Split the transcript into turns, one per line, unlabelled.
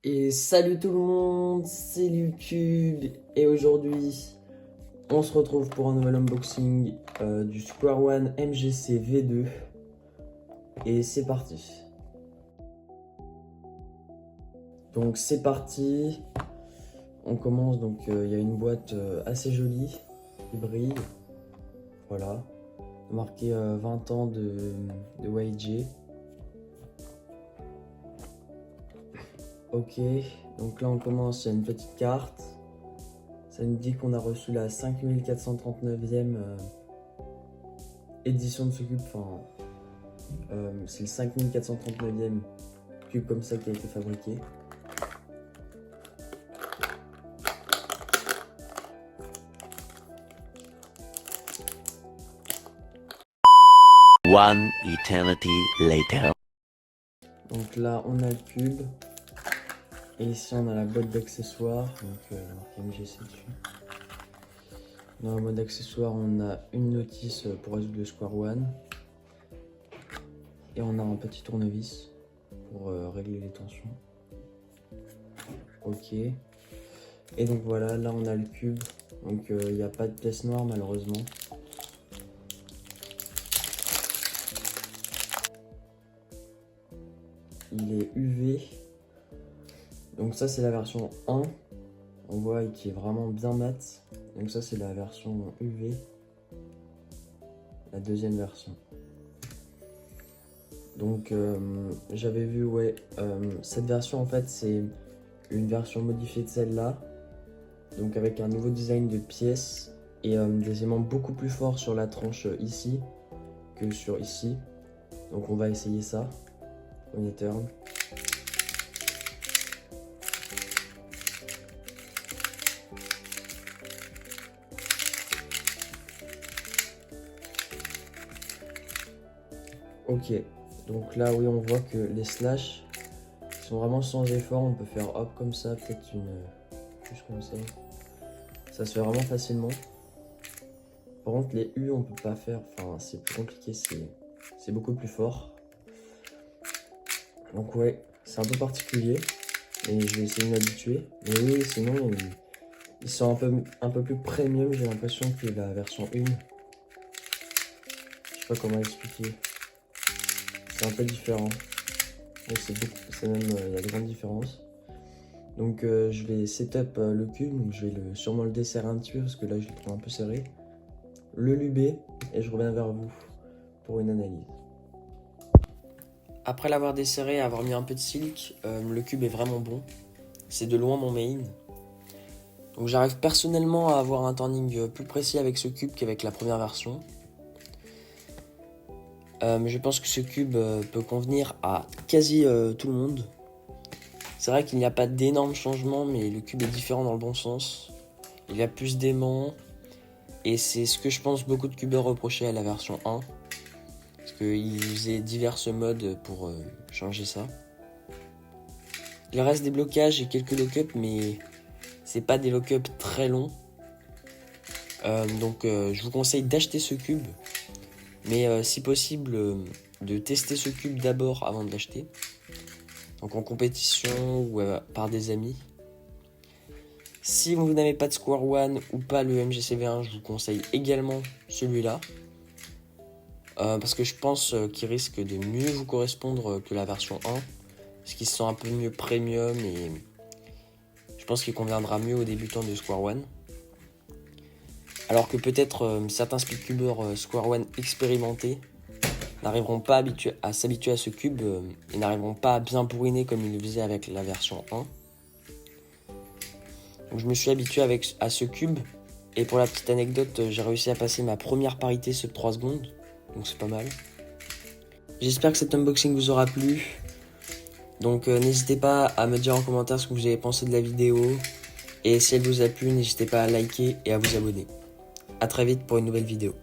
Et salut tout le monde, c'est Lucube et aujourd'hui on se retrouve pour un nouvel unboxing du Square One MGC V2 et c'est parti. Donc c'est parti, on commence donc il y a une boîte assez jolie qui brille, voilà, marqué 20 ans de YG. Ok, donc là on commence, il y a une petite carte. Ça nous dit qu'on a reçu la 5439e édition de ce cube. Enfin, c'est le 5439e cube comme ça qui a été fabriqué.
One eternity later.
Donc là on a le cube. Et ici on a la boîte d'accessoires. Donc marqué MGC dessus. Dans la boîte d'accessoires on a une notice pour résoudre le Square One. Et on a un petit tournevis pour régler les tensions. Ok. Et donc voilà, là on a le cube. Donc il n'y a pas de pièce noire malheureusement. Il est UV. Donc ça c'est la version 1. On voit qu'il est vraiment bien mat. Donc ça c'est la version UV. La deuxième version. Donc j'avais vu, ouais, cette version en fait c'est une version modifiée de celle-là. Donc avec un nouveau design de pièces et des aimants beaucoup plus forts sur la tranche ici que sur ici. Donc on va essayer ça. On turn. Ok, donc là oui on voit que les slash sont vraiment sans effort. On peut faire hop comme ça, peut-être une juste comme ça. Ça se fait vraiment facilement. Par contre les U on peut pas faire, enfin c'est plus compliqué, c'est beaucoup plus fort. Donc ouais, c'est un peu particulier. Et je vais essayer de m'habituer. Mais oui, sinon ils sont un peu plus premium, j'ai l'impression, que la version 1. Je sais pas comment expliquer. C'est un peu différent. C'est même, il y a de grandes différences. Donc je vais setup le cube, donc je vais sûrement le desserrer un petit peu parce que là je le trouve un peu serré. Le luber et je reviens vers vous pour une analyse. Après l'avoir desserré et avoir mis un peu de silk, le cube est vraiment bon. C'est de loin mon main. Donc j'arrive personnellement à avoir un turning plus précis avec ce cube qu'avec la première version. Je pense que ce cube peut convenir à quasi tout le monde. C'est vrai qu'il n'y a pas d'énormes changements, mais le cube est différent dans le bon sens. Il y a plus d'aimants, et c'est ce que je pense beaucoup de cubeurs reprochaient à la version 1. Parce qu'ils faisaient divers modes pour changer ça. Il reste des blocages et quelques lock-up, mais c'est pas des lock-up très longs. Donc je vous conseille d'acheter ce cube. Mais si possible, de tester ce cube d'abord avant de l'acheter. Donc en compétition ou par des amis. Si vous n'avez pas de Square One ou pas le MGC V1, je vous conseille également celui-là. Parce que je pense qu'il risque de mieux vous correspondre que la version 1. Parce qu'il se sent un peu mieux premium et je pense qu'il conviendra mieux aux débutants de Square One. Alors que peut-être certains speedcubeurs Square One expérimentés n'arriveront pas à s'habituer à ce cube et n'arriveront pas à bien bourriner comme ils le faisaient avec la version 1. Donc je me suis habitué à ce cube et pour la petite anecdote, j'ai réussi à passer ma première parité sub 3 secondes, donc c'est pas mal. J'espère que cet unboxing vous aura plu. Donc n'hésitez pas à me dire en commentaire ce que vous avez pensé de la vidéo. Et si elle vous a plu, n'hésitez pas à liker et à vous abonner. A très vite pour une nouvelle vidéo.